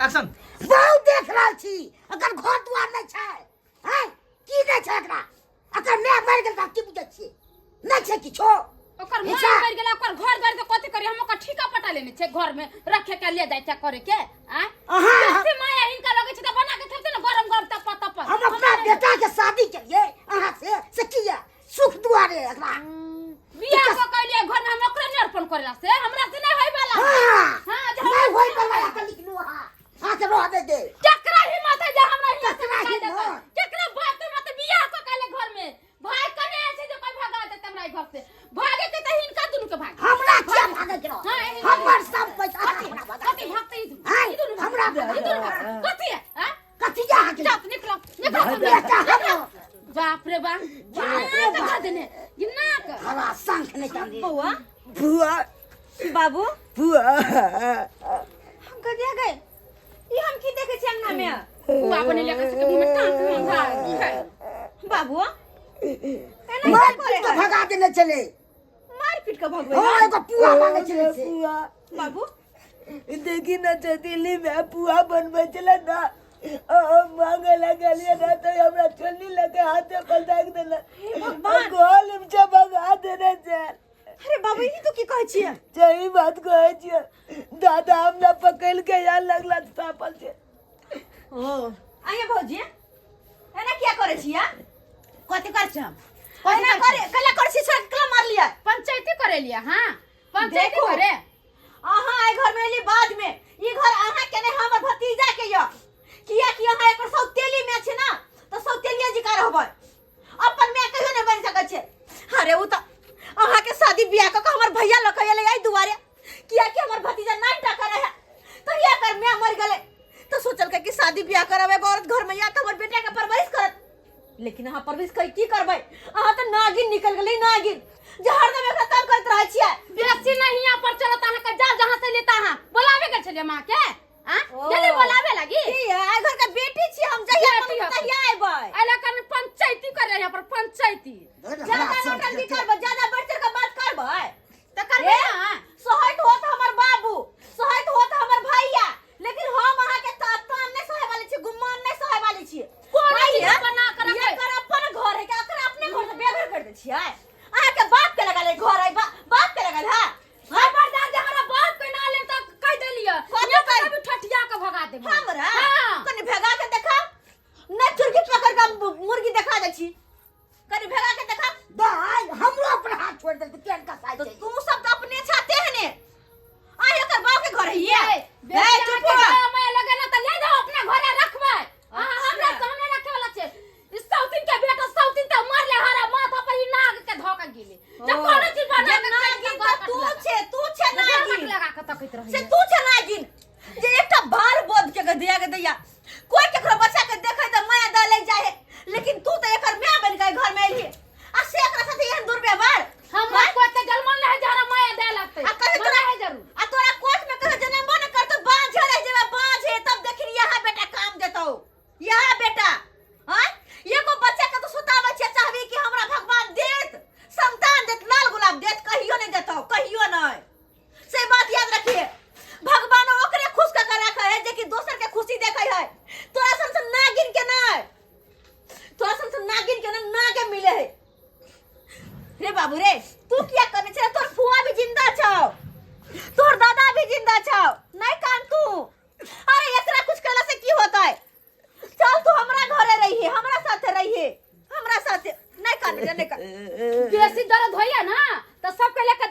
action बहुत देख रहल छी अगर घर दुआर नहीं छै हैं की नहीं छै एकरा अगर मैं मर गेल त की बुझै छी नहीं छै किछो ओकर मां मर गेला ओकर घर द्वार के कथि करी हम ओकर ठीका पटा लेने छै घर में रखे के ले जाय छै करे के आ से माया हिनका लगे छै त बना के खेते न गरम गरम तप तप हम अपना बेटा के शादी के लिए अहां से किया सुख दुआरे एकरा बियाह को कहलिए घर में हम ओकरा नहीं अर्पण करेला से हमरा से नहीं होय वाला हां नहीं होय वाला का लिखलू हां के रोह दे केकरा हिम्मत है जे हमरा हिम्मत से कह दे केकरा बात मत बियाह को कहले घर में भाई कने ऐसे जो कोई भगा दे हमरा घर से भागे के त हिनका दुनु के भाग हमरा क्या भागे के हमर सब पैसा हमरा भागा कथि भागते ई दुनु हमरा कथि है हां कथि जा के जात निकलो बेटा हम बाप रे बाप कहा देने गिन्ना का हवा संख नहीं कर बुआ बुआ बाबू बुआ हम कदिया गए ई हम की देखे छी अंगना में बुआ बने लेके से में टांग में बाबू मार पीट के भगा देने चले मार पीट के भगवे हां एगो पुआ मांगे चले से पुआ बाबू देखी न तो दिल्ली में पुआ बनबे चले ना मांगे लगलिए ना तो हमरा चोली लगे हाथे पर दाग देला भगवान गोल में से भगा देने से अरे बाबू ई तो की कहै छियै सही बात कहै छियै दादा हमरा पकड़ के यार लगला सापल से ओ आइए भौजी एना क्या करे छियै कथि कर छ एना करे कला कर छी छोड़ कला मार लिया पंचायती करे लिया हां पंचायती करे आहा आई घर में एली बाद में ई घर आहा के ने हमर भतीजा के य किया कि अहाँ एकर सौतेली में छै ना तो सौतेलिया जी का रहबै अपन में कहियो नहीं बन सकै छै अरे उ त अहाँ के शादी बियाह क हमर भैया ल कहले आई दुआरे किया कि हमर भतीजा नहीं टका रहे तो ये कर मैं मर गेले तो सोचल के कि शादी बियाह करावे औरत घर में या तो हमर बेटा के परवरिश करत लेकिन अहाँ परवरिश कई की करबै अहाँ तो नागिन निकल गेली नागिन जहर दे में खत्म करत रहै छियै बेसी नहीं यहां पर चलत अहाँ के जा जहां से लेता अहाँ बुलावे के छले मां के जल्दी बोलावे लगी आई घर के बेटी छी हम जहिया तहिया आइबै एला कन पंचायती करे यहां पर पंचायती ज्यादा नौटंकी करबै ज्यादा बढ़चढ़ के बात करबै त करबै हां सहैत होत हमर बाबू सहैत होत हमर भैया लेकिन हम अहाँ के तान नहीं सहे वाली छी गुमान नहीं सहे वाली छी कोन बना कर ये कर अपन घर है के अकर अपने घर से बेघर कर दे छियै अहाँ के बाप के लगा ले घर है बाप के लगा हां खबरदार जे हमरा बाप के ना ले त कह देलिए ये कर भी ठठिया के भगा देब हमरा कनी भगा के देखा न चुरगी पकड़ के मुर्गी देखा दे छी कनी भगा के देखा भाई हमरो पर हाथ छोड़ दे केन का साइड तो तू सब तो अपने छाते हैं ने आ एकर बाप के घर है ये बे चुप मैं लगे ना त ले जाओ अपने घरे रखबै हमरा सामने रखे वाला छे इस साउथिन के बेटा साउथिन त मार ले हरा माथा पर ई नाग के धोका गेले जब कोनो चीज बना के नागिन त तू छे नागिन लगा के तकैत रही से तू छे नागिन जे एकटा बार बोध के दिया के दैया कोई केकरो बच्चा के देखे त माया डाले जाए लेकिन तू त एकर मां बन के घर में एली आ से एकरा साथे एहन दुर्व्यवहार हम को ते जलमन ले जरा माया दे लगते आ कहे तोरा है जरूर आ तोरा कोर्ट में कहे जन्म बन कर तो बांझ रह जेबा बांझ है तब देखी यहां बेटा काम देतौ यहां बेटा हां एको बच्चा के तो सुतावे छे चाहबी कि हमरा भगवान देत संतान देत लाल गुलाब देत कहियो नहीं देतौ कहियो नहीं से बात याद रखिए भगवान ओकरे खुश कर रखा है जे कि दोसर के खुशी देखै है तोरा सन नागिन के नहीं तोरा सन नागिन के ना के मिले है रे बाबू रे तू क्या करने छे तोर फुआ भी जिंदा छौ तोर दादा भी जिंदा छौ नहीं कान तू अरे एकरा कुछ कहला से की होता है चल तू हमरा घरे रहिए हमरा साथे रहिए हमरा साथे नहीं कान रे नहीं कान बेसी दर्द होइया ना तो सब के लेके